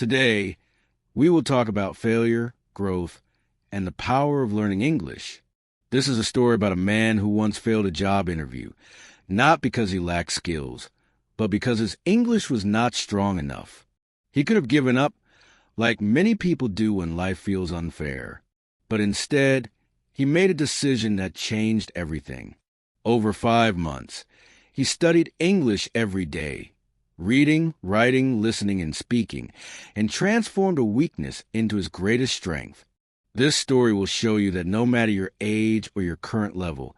Today, we will talk about failure, growth, and the power of learning English. This is a story about a man who once failed a job interview, not because he lacked skills, but because his English was not strong enough. He could have given up, like many people do when life feels unfair. But instead, he made a decision that changed everything. Over 5 months, he studied English every day, reading, writing, listening, and speaking, and transformed a weakness into his greatest strength. This story will show you that no matter your age or your current level,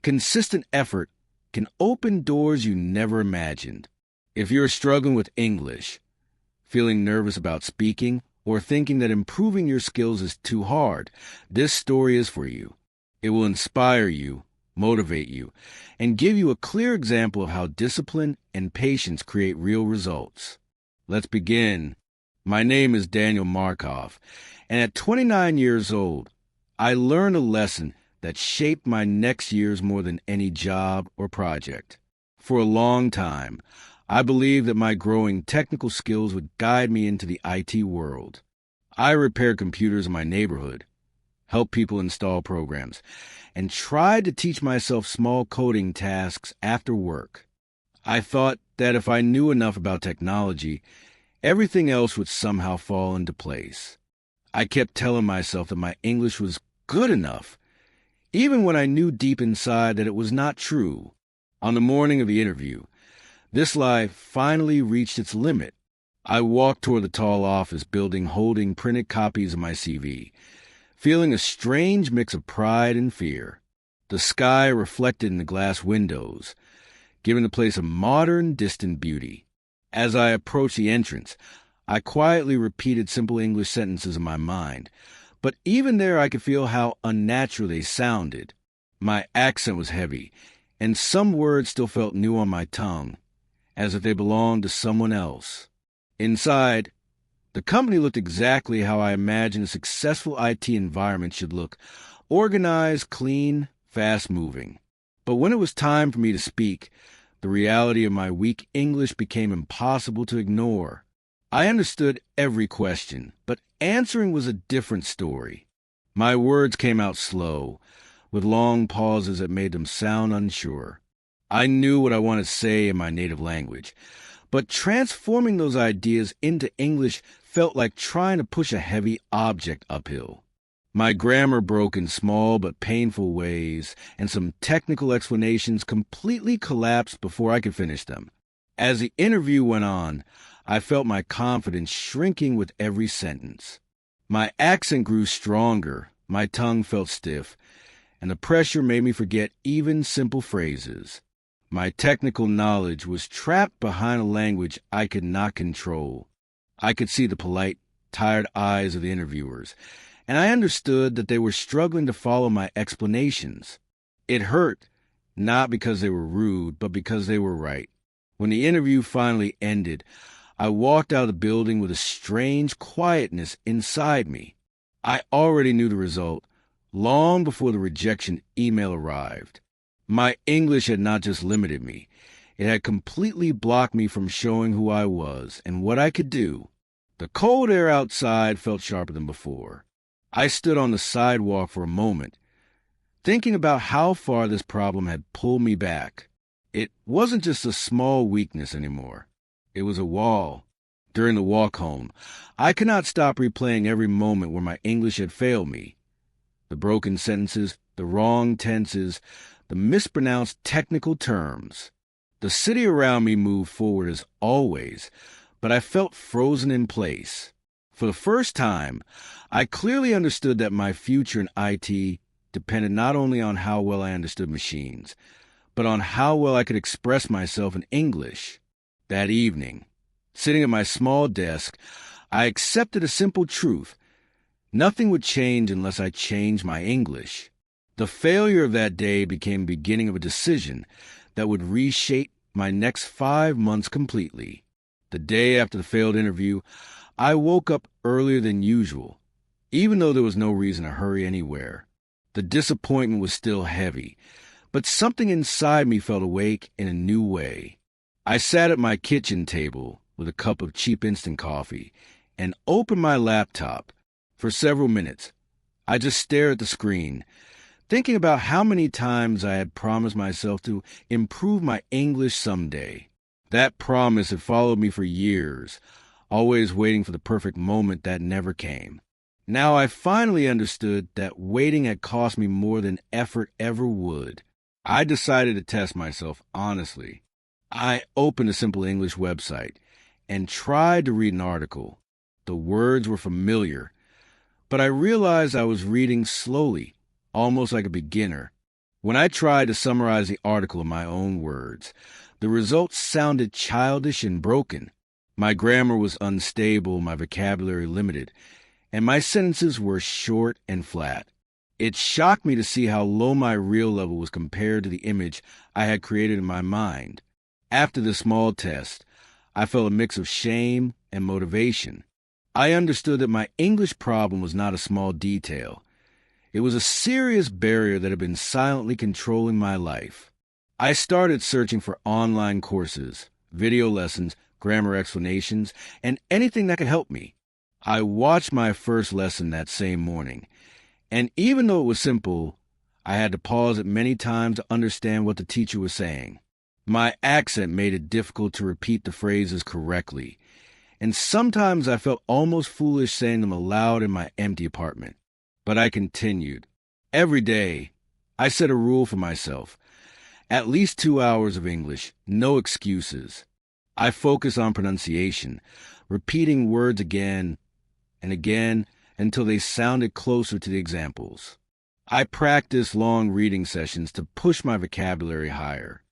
consistent effort can open doors you never imagined. If you're struggling with English, feeling nervous about speaking, or thinking that improving your skills is too hard, this story is for you. It will inspire you, motivate you, and give you a clear example of how discipline and patience create real results. Let's begin. My name is Daniel Markov, and at 29 years old, I learned a lesson that shaped my next years more than any job or project. For a long time, I believed that my growing technical skills would guide me into the IT world. I repaired computers in my neighborhood, helped people install programs, and tried to teach myself small coding tasks after work. I thought that if I knew enough about technology, everything else would somehow fall into place. I kept telling myself that my English was good enough, even when I knew deep inside that it was not true. On the morning of the interview, this lie finally reached its limit. I walked toward the tall office building holding printed copies of my CV, feeling a strange mix of pride and fear. The sky reflected in the glass windows, giving the place a modern, distant beauty. As I approached the entrance, I quietly repeated simple English sentences in my mind, but even there I could feel how unnatural they sounded. My accent was heavy, and some words still felt new on my tongue, as if they belonged to someone else. Inside, the company looked exactly how I imagined a successful IT environment should look: organized, clean, fast-moving. But when it was time for me to speak, the reality of my weak English became impossible to ignore. I understood every question, but answering was a different story. My words came out slow, with long pauses that made them sound unsure. I knew what I wanted to say in my native language, but transforming those ideas into English felt like trying to push a heavy object uphill. My grammar broke in small but painful ways, and some technical explanations completely collapsed before I could finish them. As the interview went on, I felt my confidence shrinking with every sentence. My accent grew stronger, my tongue felt stiff, and the pressure made me forget even simple phrases. My technical knowledge was trapped behind a language I could not control. I could see the polite, tired eyes of the interviewers, and I understood that they were struggling to follow my explanations. It hurt, not because they were rude, but because they were right. When the interview finally ended, I walked out of the building with a strange quietness inside me. I already knew the result long before the rejection email arrived. My English had not just limited me, it had completely blocked me from showing who I was and what I could do. The cold air outside felt sharper than before. I stood on the sidewalk for a moment, thinking about how far this problem had pulled me back. It wasn't just a small weakness anymore. It was a wall. During the walk home, I could not stop replaying every moment where my English had failed me. The broken sentences, the wrong tenses, the mispronounced technical terms. The city around me moved forward as always, but I felt frozen in place. For the first time, I clearly understood that my future in IT depended not only on how well I understood machines, but on how well I could express myself in English. That evening, sitting at my small desk, I accepted a simple truth. Nothing would change unless I changed my English. The failure of that day became the beginning of a decision that would reshape my next 5 months completely. The day after the failed interview, I woke up earlier than usual, even though there was no reason to hurry anywhere. The disappointment was still heavy, but something inside me felt awake in a new way. I sat at my kitchen table with a cup of cheap instant coffee and open my laptop. For several minutes, I just stare at the screen, thinking about how many times I had promised myself to improve my English someday. That promise had followed me for years, always waiting for the perfect moment that never came. Now I finally understood that waiting had cost me more than effort ever would. I decided to test myself honestly. I opened a simple English website and tried to read an article. The words were familiar, but I realized I was reading slowly, almost like a beginner. When I tried to summarize the article in my own words, the results sounded childish and broken. My grammar was unstable, my vocabulary limited, and my sentences were short and flat. It shocked me to see how low my real level was compared to the image I had created in my mind. After the small test, I felt a mix of shame and motivation. I understood that my English problem was not a small detail. It was a serious barrier that had been silently controlling my life. I started searching for online courses, video lessons, grammar explanations, and anything that could help me. I watched my first lesson that same morning, and even though it was simple, I had to pause it many times to understand what the teacher was saying. My accent made it difficult to repeat the phrases correctly, and sometimes I felt almost foolish saying them aloud in my empty apartment. But I continued. Every day, I set a rule for myself. At least 2 hours of English, no excuses. I focused on pronunciation, repeating words again and again until they sounded closer to the examples. I practiced long reading sessions to push my vocabulary higher.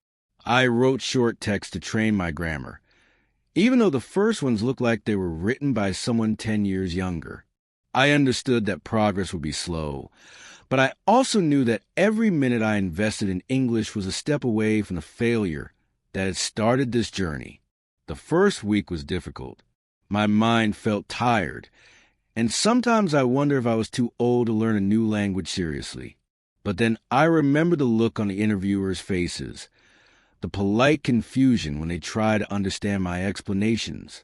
I wrote short texts to train my grammar, even though the first ones looked like they were written by someone 10 years younger. I understood that progress would be slow, but I also knew that every minute I invested in English was a step away from the failure that had started this journey. The first week was difficult. My mind felt tired, and sometimes I wondered if I was too old to learn a new language seriously. But then I remembered the look on the interviewers' faces, the polite confusion when they tried to understand my explanations.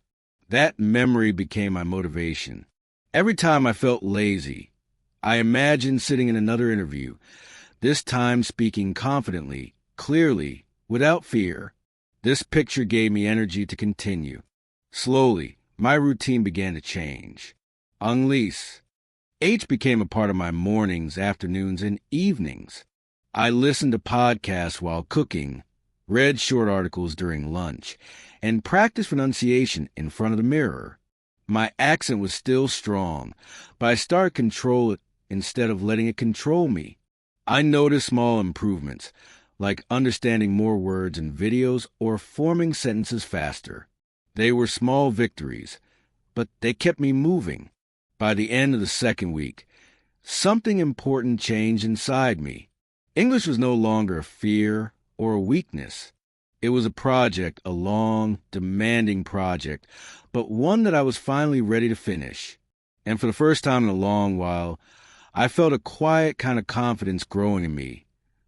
That memory became my motivation. Every time I felt lazy, I imagined sitting in another interview, this time speaking confidently, clearly, without fear. This picture gave me energy to continue. Slowly, my routine began to change. Anglice. H became a part of my mornings, afternoons, and evenings. I listened to podcasts while cooking, read short articles during lunch, and practiced pronunciation in front of the mirror. My accent was still strong, but I started to control it instead of letting it control me. I noticed small improvements, like understanding more words in videos or forming sentences faster. They were small victories, but they kept me moving. By the end of the second week, something important changed inside me. English was no longer a fear or a weakness. It was a project, a long, demanding project, but one that I was finally ready to finish. And for the first time in a long while, I felt a quiet kind of confidence growing in me,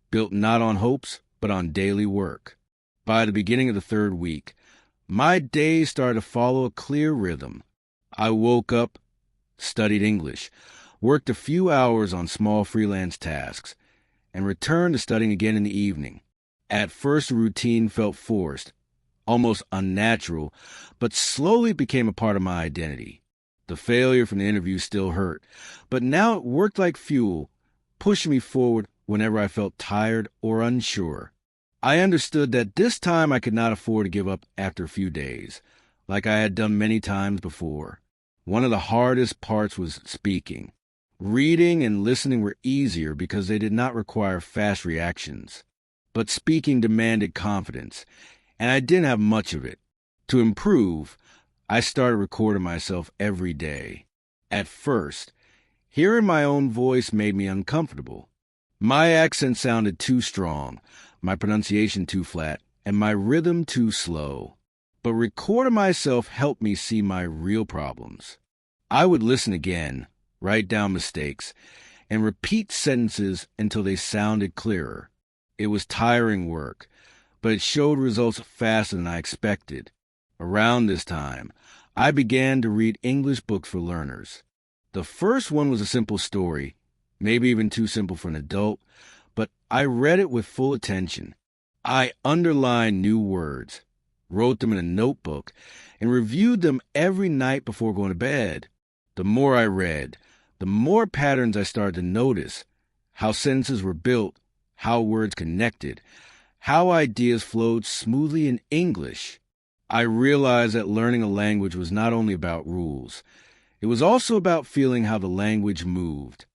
built not on hopes, but on daily work. By the beginning of the third week, my days started to follow a clear rhythm. I woke up, studied English, worked a few hours on small freelance tasks, and returned to studying again in the evening. At first, the routine felt forced, almost unnatural, but slowly it became a part of my identity. The failure from the interview still hurt, but now it worked like fuel, pushing me forward whenever I felt tired or unsure. I understood that this time I could not afford to give up after a few days, like I had done many times before. One of the hardest parts was speaking. Reading and listening were easier because they did not require fast reactions. But speaking demanded confidence, and I didn't have much of it. To improve, I started recording myself every day. At first, hearing my own voice made me uncomfortable. My accent sounded too strong, my pronunciation too flat, and my rhythm too slow. But recording myself helped me see my real problems. I would listen again, write down mistakes, and repeat sentences until they sounded clearer. It was tiring work, but it showed results faster than I expected. Around this time, I began to read English books for learners. The first one was a simple story, maybe even too simple for an adult, but I read it with full attention. I underlined new words, wrote them in a notebook, and reviewed them every night before going to bed. The more I read, the more patterns I started to notice, how sentences were built, how words connected, how ideas flowed smoothly in English. I realized that learning a language was not only about rules. It was also about feeling how the language moved.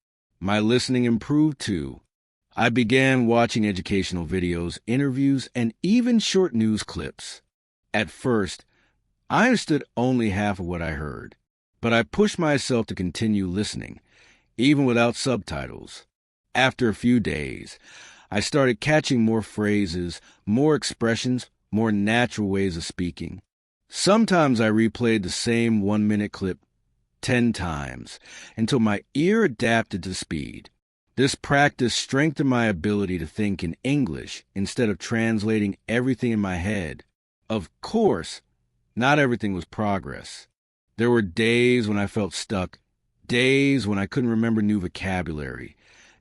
My listening improved too. I began watching educational videos, interviews, and even short news clips. At first, I understood only half of what I heard, but I pushed myself to continue listening, even without subtitles. After a few days, I started catching more phrases, more expressions, more natural ways of speaking. Sometimes I replayed the same 1-minute clip 10 times until my ear adapted to speed. This practice strengthened my ability to think in English instead of translating everything in my head. Of course, not everything was progress. There were days when I felt stuck, days when I couldn't remember new vocabulary,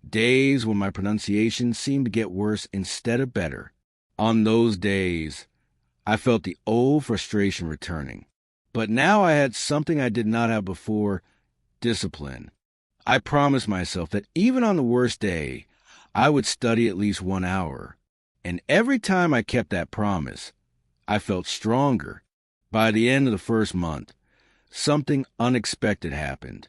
days when my pronunciation seemed to get worse instead of better. On those days, I felt the old frustration returning. But now I had something I did not have before: discipline. I promised myself that even on the worst day, I would study at least 1 hour. And every time I kept that promise, I felt stronger. By the end of the first month, something unexpected happened.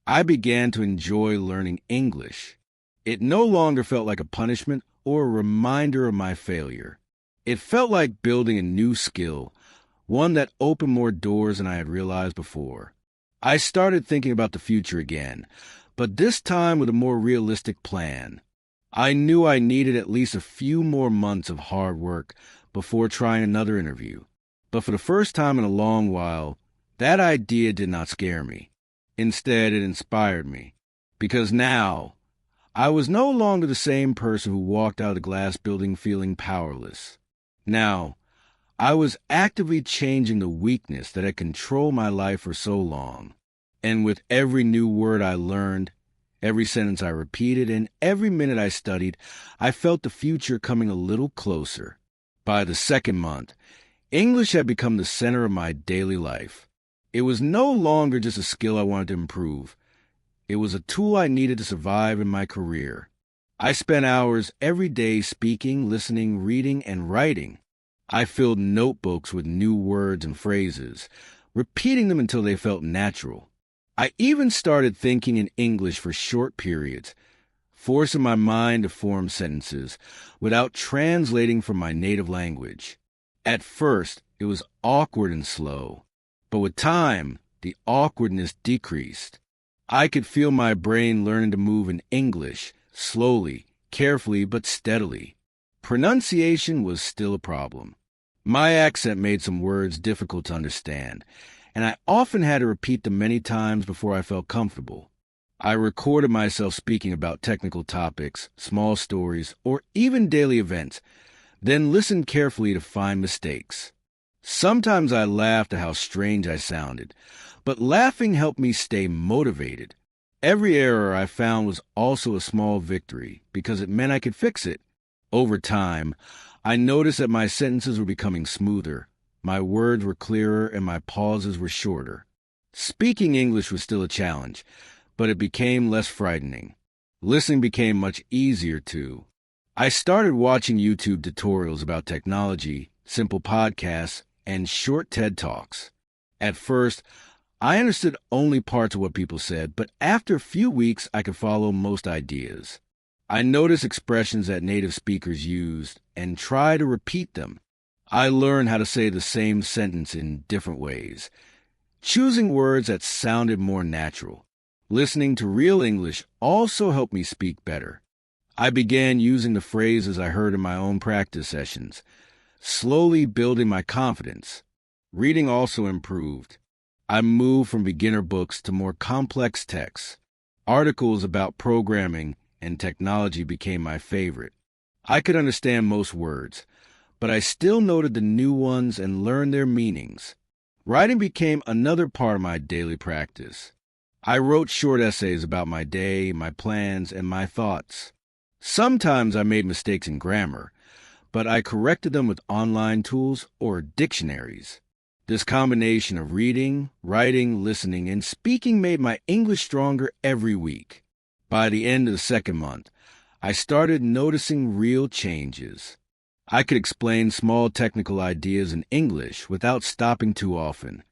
I began to enjoy learning English. It no longer felt like a punishment or a reminder of my failure. It felt like building a new skill, one that opened more doors than I had realized before. I started thinking about the future again, but this time with a more realistic plan. I knew I needed at least a few more months of hard work before trying another interview. But for the first time in a long while, that idea did not scare me. Instead, it inspired me. Because now, I was no longer the same person who walked out of the glass building feeling powerless. Now, I was actively changing the weakness that had controlled my life for so long. And with every new word I learned, every sentence I repeated, and every minute I studied, I felt the future coming a little closer. By the second month, English had become the center of my daily life. It was no longer just a skill I wanted to improve. It was a tool I needed to survive in my career. I spent hours every day speaking, listening, reading, and writing. I filled notebooks with new words and phrases, repeating them until they felt natural. I even started thinking in English for short periods, forcing my mind to form sentences without translating from my native language. At first, it was awkward and slow, but with time, the awkwardness decreased. I could feel my brain learning to move in English, slowly, carefully, but steadily. Pronunciation was still a problem. My accent made some words difficult to understand, and I often had to repeat them many times before I felt comfortable. I recorded myself speaking about technical topics, small stories, or even daily events, then listened carefully to find mistakes. Sometimes I laughed at how strange I sounded, but laughing helped me stay motivated. Every error I found was also a small victory because it meant I could fix it. Over time, I noticed that my sentences were becoming smoother. My words were clearer and my pauses were shorter. Speaking English was still a challenge, but it became less frightening. Listening became much easier too. I started watching YouTube tutorials about technology, simple podcasts, and short TED Talks. At first, I understood only parts of what people said, but after a few weeks, I could follow most ideas. I noticed expressions that native speakers used and tried to repeat them. I learned how to say the same sentence in different ways, choosing words that sounded more natural. Listening to real English also helped me speak better. I began using the phrases I heard in my own practice sessions, slowly building my confidence. Reading also improved. I moved from beginner books to more complex texts. Articles about programming and technology became my favorite. I could understand most words, but I still noted the new ones and learned their meanings. Writing became another part of my daily practice. I wrote short essays about my day, my plans, and my thoughts. Sometimes I made mistakes in grammar, but I corrected them with online tools or dictionaries. This combination of reading, writing, listening, and speaking made my English stronger every week. By the end of the second month, I started noticing real changes. I could explain small technical ideas in English without stopping too often.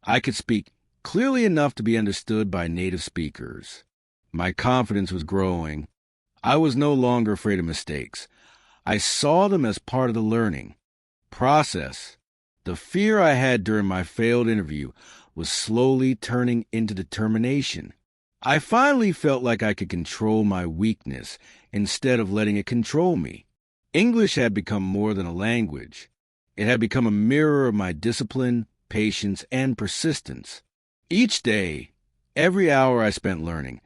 I could speak clearly enough to be understood by native speakers. My confidence was growing. I was no longer afraid of mistakes. I saw them as part of the learning process. The fear I had during my failed interview was slowly turning into determination. I finally felt like I could control my weakness instead of letting it control me. English had become more than a language. It had become a mirror of my discipline, patience, and persistence. Each day, every hour I spent learning,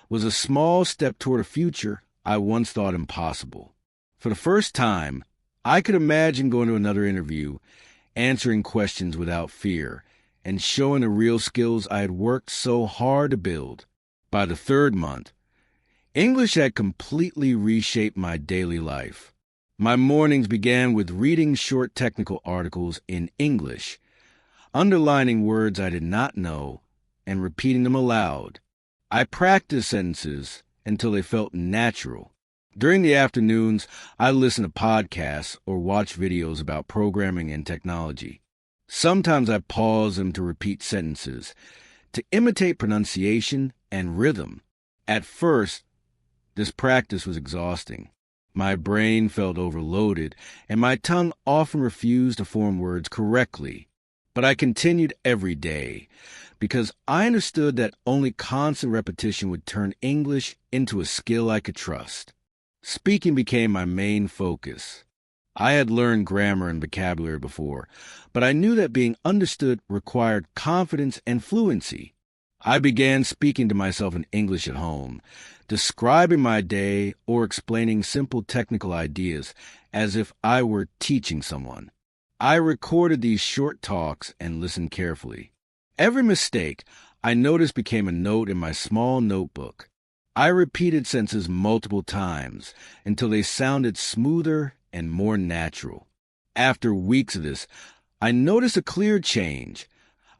was a small step toward a future I once thought impossible. For the first time, I could imagine going to another interview, answering questions without fear, and showing the real skills I had worked so hard to build. By the third month, English had completely reshaped my daily life. My mornings began with reading short technical articles in English, underlining words I did not know, and repeating them aloud. I practiced sentences until they felt natural. During the afternoons, I listened to podcasts or watched videos about programming and technology. Sometimes I paused them to repeat sentences, to imitate pronunciation and rhythm. At first, this practice was exhausting. My brain felt overloaded, and my tongue often refused to form words correctly. But I continued every day, because I understood that only constant repetition would turn English into a skill I could trust. Speaking became my main focus. I had learned grammar and vocabulary before, but I knew that being understood required confidence and fluency. I began speaking to myself in English at home, describing my day or explaining simple technical ideas as if I were teaching someone. I recorded these short talks and listened carefully. Every mistake I noticed became a note in my small notebook. I repeated sentences multiple times until they sounded smoother and more natural. After weeks of this, I noticed a clear change.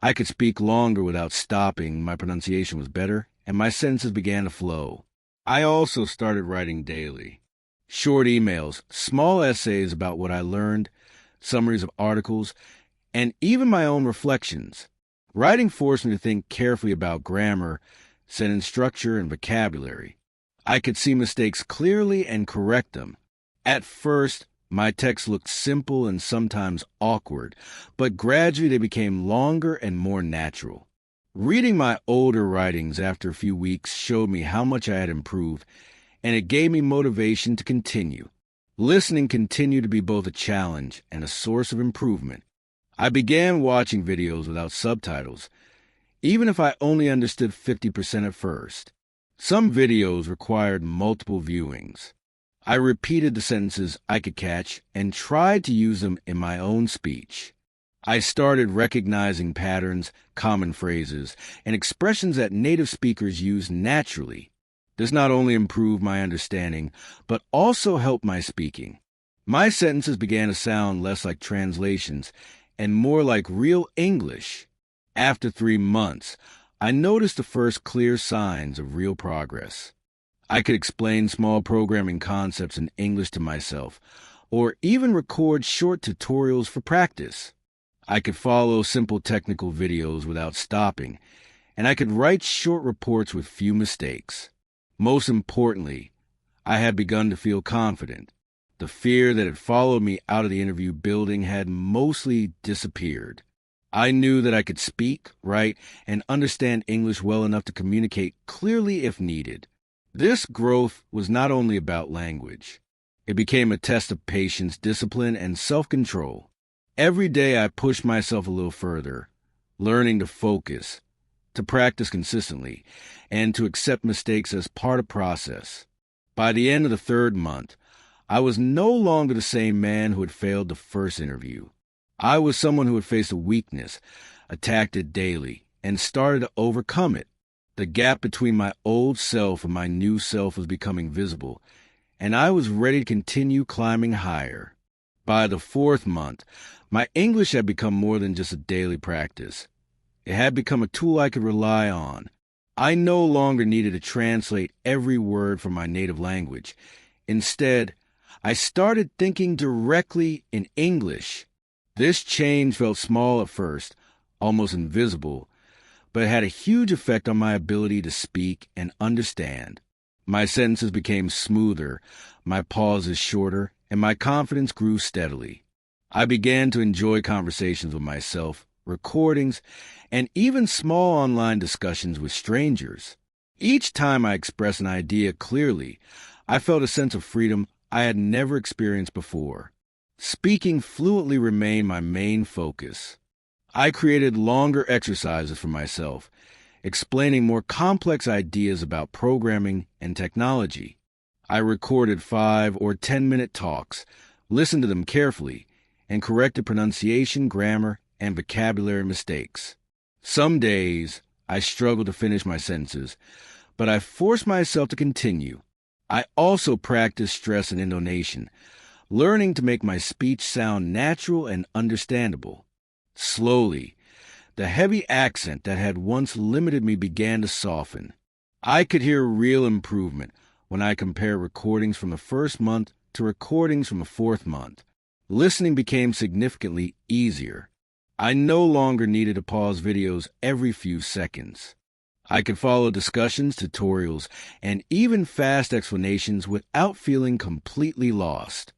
I could speak longer without stopping, my pronunciation was better, and my sentences began to flow. I also started writing daily. Short emails, small essays about what I learned, summaries of articles, and even my own reflections. Writing forced me to think carefully about grammar, sentence structure, and vocabulary. I could see mistakes clearly and correct them. At first, my text looked simple and sometimes awkward, but gradually they became longer and more natural. Reading my older writings after a few weeks showed me how much I had improved, and it gave me motivation to continue. Listening continued to be both a challenge and a source of improvement. I began watching videos without subtitles, even if I only understood 50% at first. Some videos required multiple viewings. I repeated the sentences I could catch and tried to use them in my own speech. I started recognizing patterns, common phrases, and expressions that native speakers use naturally. This not only improved my understanding, but also helped my speaking. My sentences began to sound less like translations and more like real English. After 3 months, I noticed the first clear signs of real progress. I could explain small programming concepts in English to myself, or even record short tutorials for practice. I could follow simple technical videos without stopping, and I could write short reports with few mistakes. Most importantly, I had begun to feel confident. The fear that had followed me out of the interview building had mostly disappeared. I knew that I could speak, write, and understand English well enough to communicate clearly if needed. This growth was not only about language. It became a test of patience, discipline, and self-control. Every day I pushed myself a little further, learning to focus, to practice consistently, and to accept mistakes as part of the process. By the end of the third month, I was no longer the same man who had failed the first interview. I was someone who had faced a weakness, attacked it daily, and started to overcome it. The gap between my old self and my new self was becoming visible, and I was ready to continue climbing higher. By the 4th month, my English had become more than just a daily practice. It had become a tool I could rely on. I no longer needed to translate every word from my native language. Instead, I started thinking directly in English. This change felt small at first, almost invisible, but it had a huge effect on my ability to speak and understand. My sentences became smoother, my pauses shorter, and my confidence grew steadily. I began to enjoy conversations with myself, recordings, and even small online discussions with strangers. Each time I expressed an idea clearly, I felt a sense of freedom I had never experienced before. Speaking fluently remained my main focus. I created longer exercises for myself, explaining more complex ideas about programming and technology. I recorded 5 or 10-minute talks, listened to them carefully, and corrected pronunciation, grammar, and vocabulary mistakes. Some days, I struggled to finish my sentences, but I forced myself to continue. I also practiced stress and intonation, learning to make my speech sound natural and understandable. Slowly, the heavy accent that had once limited me began to soften. I could hear real improvement when I compared recordings from the 1st month to recordings from the 4th month. Listening became significantly easier. I no longer needed to pause videos every few seconds. I could follow discussions, tutorials, and even fast explanations without feeling completely lost.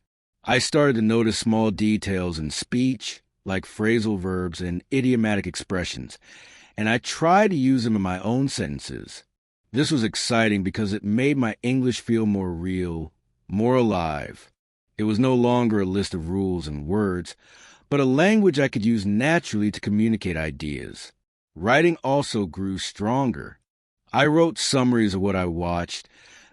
I started to notice small details in speech, like phrasal verbs and idiomatic expressions, and I tried to use them in my own sentences. This was exciting because it made my English feel more real, more alive. It was no longer a list of rules and words, but a language I could use naturally to communicate ideas. Writing also grew stronger. I wrote summaries of what I watched,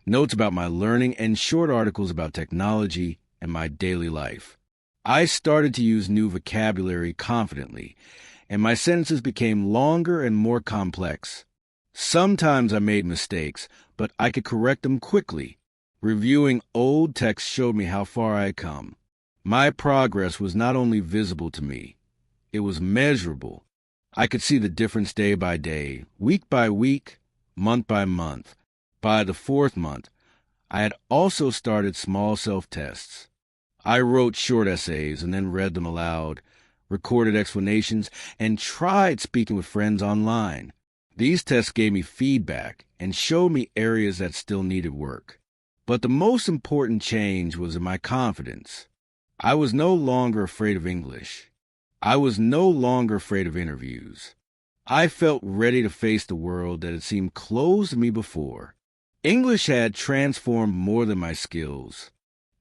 notes about my learning, and short articles about technology and my daily life. I started to use new vocabulary confidently, and my sentences became longer and more complex. Sometimes I made mistakes, but I could correct them quickly. Reviewing old texts showed me how far I had come. My progress was not only visible to me, it was measurable. I could see the difference day by day, week by week, month by month. By the 4th month, I had also started small self-tests. I wrote short essays and then read them aloud, recorded explanations, and tried speaking with friends online. These tests gave me feedback and showed me areas that still needed work. But the most important change was in my confidence. I was no longer afraid of English. I was no longer afraid of interviews. I felt ready to face the world that had seemed closed to me before. English had transformed more than my skills.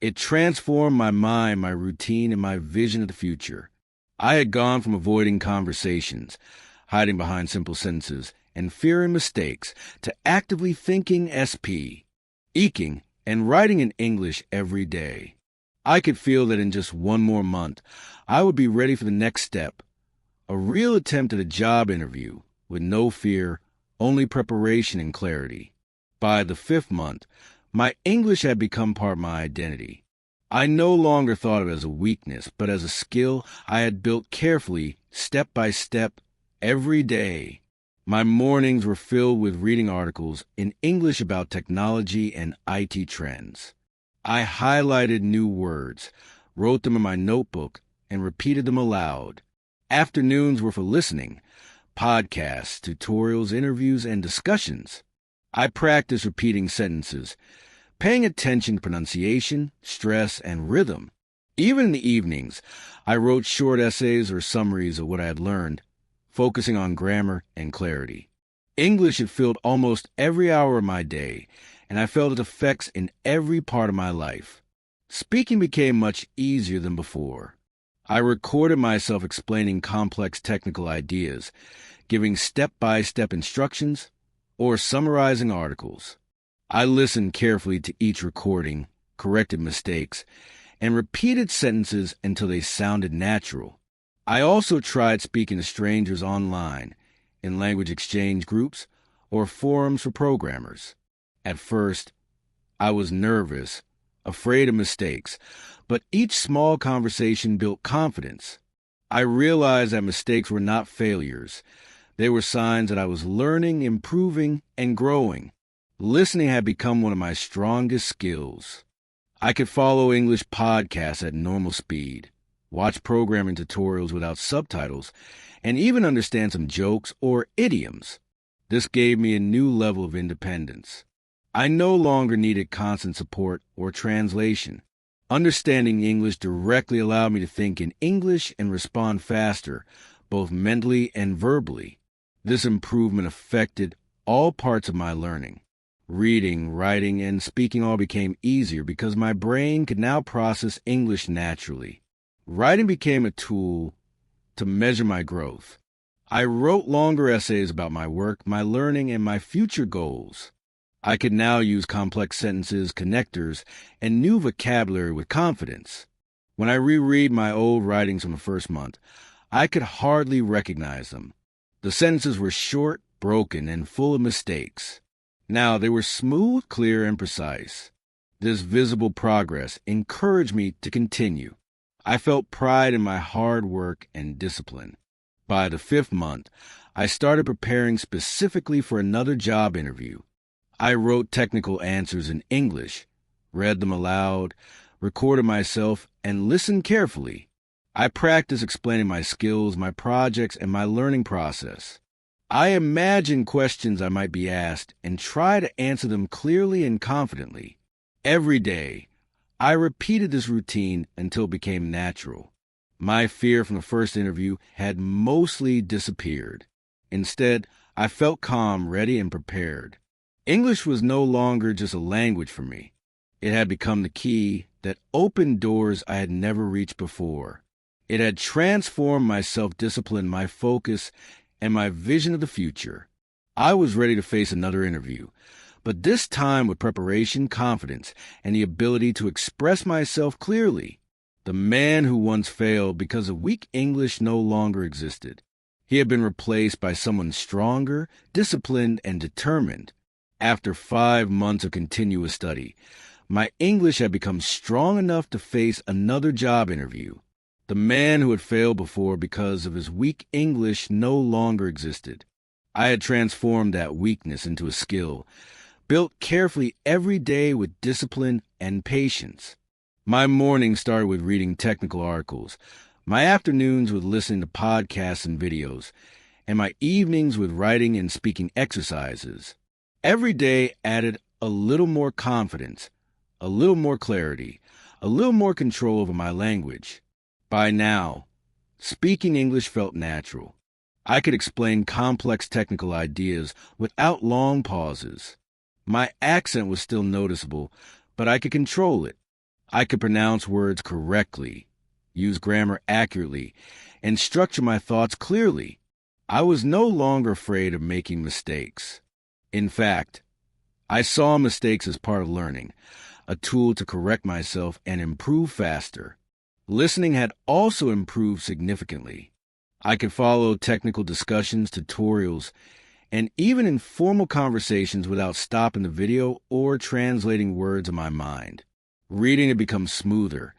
It transformed my mind, my routine, and my vision of the future. I had gone from avoiding conversations, hiding behind simple sentences, and fearing mistakes, to actively thinking SP, eking, and writing in English every day. I could feel that in just one more month, I would be ready for the next step, a real attempt at a job interview, with no fear, only preparation and clarity. By the 5th month, my English had become part of my identity. I no longer thought of it as a weakness, but as a skill I had built carefully, step by step, every day. My mornings were filled with reading articles in English about technology and IT trends. I highlighted new words, wrote them in my notebook, and repeated them aloud. Afternoons were for listening, podcasts, tutorials, interviews, and discussions. I practiced repeating sentences, paying attention to pronunciation, stress, and rhythm. Even in the evenings, I wrote short essays or summaries of what I had learned, focusing on grammar and clarity. English had filled almost every hour of my day, and I felt its effects in every part of my life. Speaking became much easier than before. I recorded myself explaining complex technical ideas, giving step-by-step instructions, or summarizing articles. I listened carefully to each recording, corrected mistakes, and repeated sentences until they sounded natural. I also tried speaking to strangers online, in language exchange groups, or forums for programmers. At first, I was nervous, afraid of mistakes, but each small conversation built confidence. I realized that mistakes were not failures. They were signs that I was learning, improving, and growing. Listening had become one of my strongest skills. I could follow English podcasts at normal speed, watch programming tutorials without subtitles, and even understand some jokes or idioms. This gave me a new level of independence. I no longer needed constant support or translation. Understanding English directly allowed me to think in English and respond faster, both mentally and verbally. This improvement affected all parts of my learning. Reading, writing, and speaking all became easier because my brain could now process English naturally. Writing became a tool to measure my growth. I wrote longer essays about my work, my learning, and my future goals. I could now use complex sentences, connectors, and new vocabulary with confidence. When I reread my old writings from the first month, I could hardly recognize them. The sentences were short, broken, and full of mistakes. Now they were smooth, clear, and precise. This visible progress encouraged me to continue. I felt pride in my hard work and discipline. By the 5th month, I started preparing specifically for another job interview. I wrote technical answers in English, read them aloud, recorded myself, and listened carefully. I practiced explaining my skills, my projects, and my learning process. I imagined questions I might be asked and tried to answer them clearly and confidently. Every day, I repeated this routine until it became natural. My fear from the first interview had mostly disappeared. Instead, I felt calm, ready, and prepared. English was no longer just a language for me. It had become the key that opened doors I had never reached before. It had transformed my self-discipline, my focus, and my vision of the future. I was ready to face another interview, but this time with preparation, confidence, and the ability to express myself clearly. The man who once failed because of weak English no longer existed. He had been replaced by someone stronger, disciplined, and determined. After 5 months of continuous study, my English had become strong enough to face another job interview. The man who had failed before because of his weak English no longer existed. I had transformed that weakness into a skill, built carefully every day with discipline and patience. My mornings started with reading technical articles, my afternoons with listening to podcasts and videos, and my evenings with writing and speaking exercises. Every day added a little more confidence, a little more clarity, a little more control over my language. By now, speaking English felt natural. I could explain complex technical ideas without long pauses. My accent was still noticeable, but I could control it. I could pronounce words correctly, use grammar accurately, and structure my thoughts clearly. I was no longer afraid of making mistakes. In fact, I saw mistakes as part of learning, a tool to correct myself and improve faster. Listening had also improved significantly. I could follow technical discussions, tutorials, and even informal conversations without stopping the video or translating words in my mind. Reading had become smoother,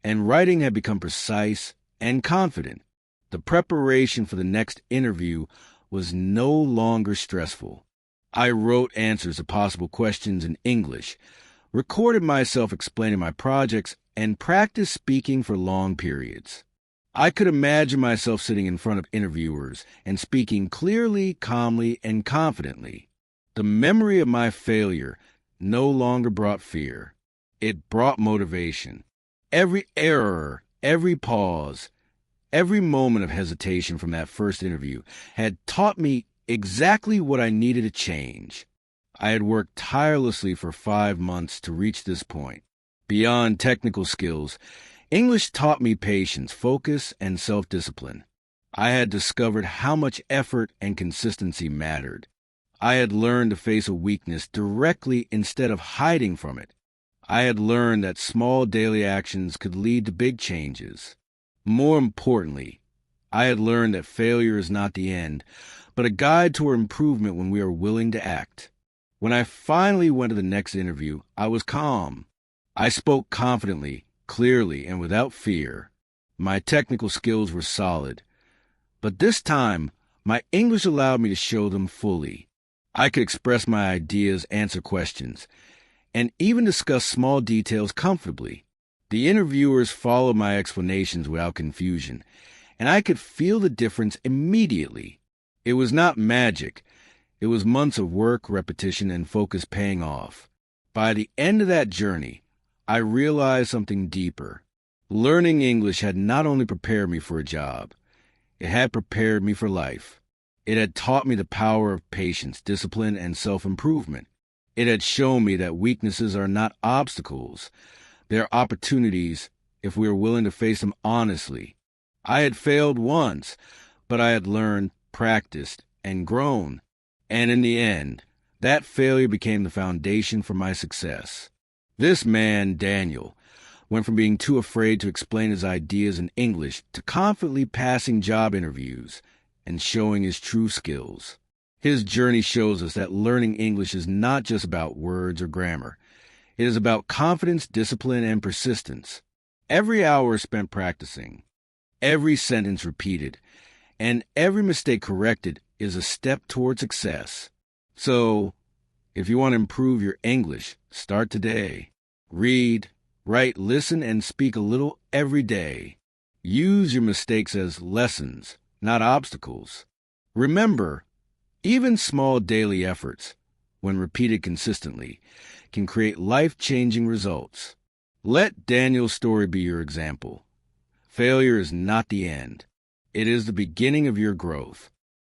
and writing had become precise and confident. The preparation for the next interview was no longer stressful. I wrote answers to possible questions in English, recorded myself explaining my projects, and practiced speaking for long periods. I could imagine myself sitting in front of interviewers and speaking clearly, calmly, and confidently. The memory of my failure no longer brought fear. It brought motivation. Every error, every pause, every moment of hesitation from that first interview had taught me exactly what I needed to change. I had worked tirelessly for 5 months to reach this point. Beyond technical skills, English taught me patience, focus, and self-discipline. I had discovered how much effort and consistency mattered. I had learned to face a weakness directly instead of hiding from it. I had learned that small daily actions could lead to big changes. More importantly, I had learned that failure is not the end, but a guide toward improvement when we are willing to act. When I finally went to the next interview, I was calm. I spoke confidently, clearly, and without fear. My technical skills were solid. But this time, my English allowed me to show them fully. I could express my ideas, answer questions, and even discuss small details comfortably. The interviewers followed my explanations without confusion, and I could feel the difference immediately. It was not magic. It was months of work, repetition, and focus paying off. By the end of that journey, I realized something deeper. Learning English had not only prepared me for a job, it had prepared me for life. It had taught me the power of patience, discipline, and self-improvement. It had shown me that weaknesses are not obstacles. They're opportunities if we are willing to face them honestly. I had failed once, but I had learned, practiced, and grown. And in the end, that failure became the foundation for my success. This man, Daniel, went from being too afraid to explain his ideas in English to confidently passing job interviews and showing his true skills. His journey shows us that learning English is not just about words or grammar. It is about confidence, discipline, and persistence. Every hour spent practicing, every sentence repeated, and every mistake corrected is a step toward success. So, if you want to improve your English, start today. Read, write, listen, and speak a little every day. Use your mistakes as lessons, not obstacles. Remember, even small daily efforts, when repeated consistently, can create life-changing results. Let Daniel's story be your example. Failure is not the end. It is the beginning of your growth.